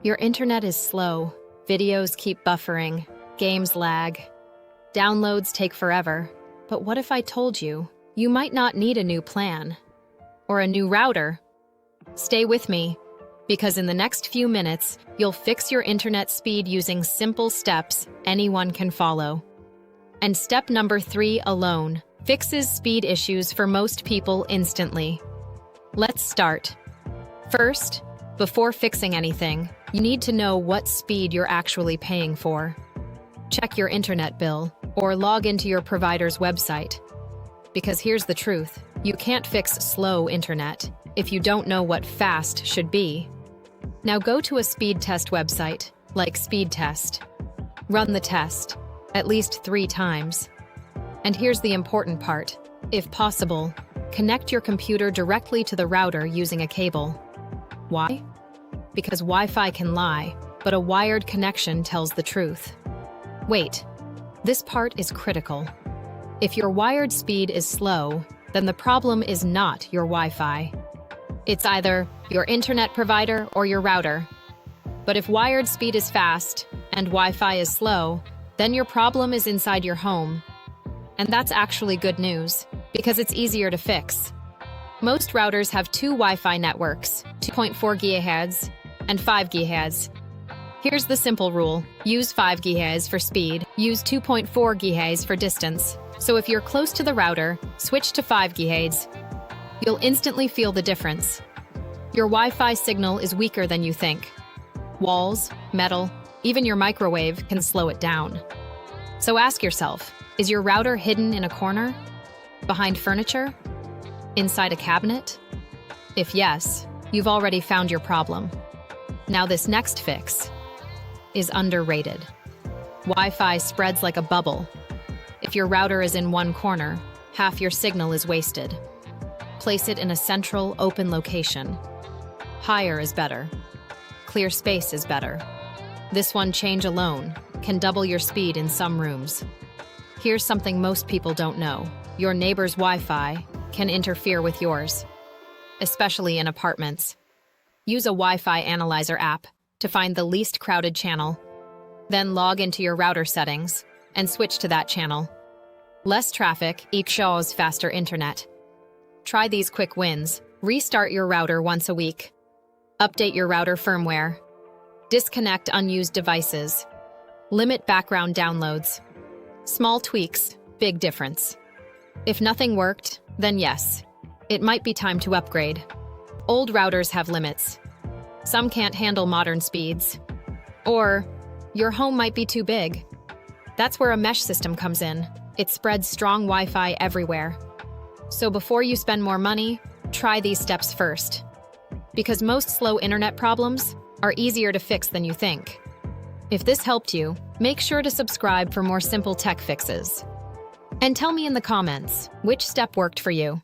Your internet is slow, videos keep buffering, games lag, downloads take forever. But what if I told you, you might not need a new plan or a new router? Stay with me, because in the next few minutes, you'll fix your internet speed using simple steps anyone can follow. And step number 3 alone fixes speed issues for most people instantly. Let's start. First, before fixing anything, you need to know what speed you're actually paying for. Check your internet bill or log into your provider's website. Because here's the truth, you can't fix slow internet if you don't know what fast should be. Now go to a speed test website, like Speed Test. Run the test, at least 3 times. And here's the important part. If possible, connect your computer directly to the router using a cable. Why? Because Wi-Fi can lie, but a wired connection tells the truth. Wait, this part is critical. If your wired speed is slow, then the problem is not your Wi-Fi. It's either your internet provider or your router. But if wired speed is fast and Wi-Fi is slow, then your problem is inside your home. And that's actually good news, because it's easier to fix. Most routers have 2 Wi-Fi networks, 2.4 GHz and 5 GHz. Here's the simple rule. Use 5 GHz for speed, use 2.4 GHz for distance. So if you're close to the router, switch to 5 GHz. You'll instantly feel the difference. Your Wi-Fi signal is weaker than you think. Walls, metal, even your microwave can slow it down. So ask yourself, is your router hidden in a corner? Behind furniture? Inside a cabinet? If yes, you've already found your problem. Now this next fix is underrated. Wi-Fi spreads like a bubble. If your router is in one corner, half your signal is wasted. Place it in a central, open location. Higher is better. Clear space is better. This one change alone can double your speed in some rooms. Here's something most people don't know. Your neighbor's Wi-Fi can interfere with yours, especially in apartments. Use a Wi-Fi analyzer app to find the least crowded channel. Then log into your router settings and switch to that channel. Less traffic equals faster internet. Try these quick wins. Restart your router once a week. Update your router firmware. Disconnect unused devices. Limit background downloads. Small tweaks, big difference. If nothing worked, then yes, it might be time to upgrade. Old routers have limits. Some can't handle modern speeds. Or your home might be too big. That's where a mesh system comes in. It spreads strong Wi-Fi everywhere. So before you spend more money, try these steps first. Because most slow internet problems are easier to fix than you think. If this helped you, make sure to subscribe for more simple tech fixes. And tell me in the comments, which step worked for you?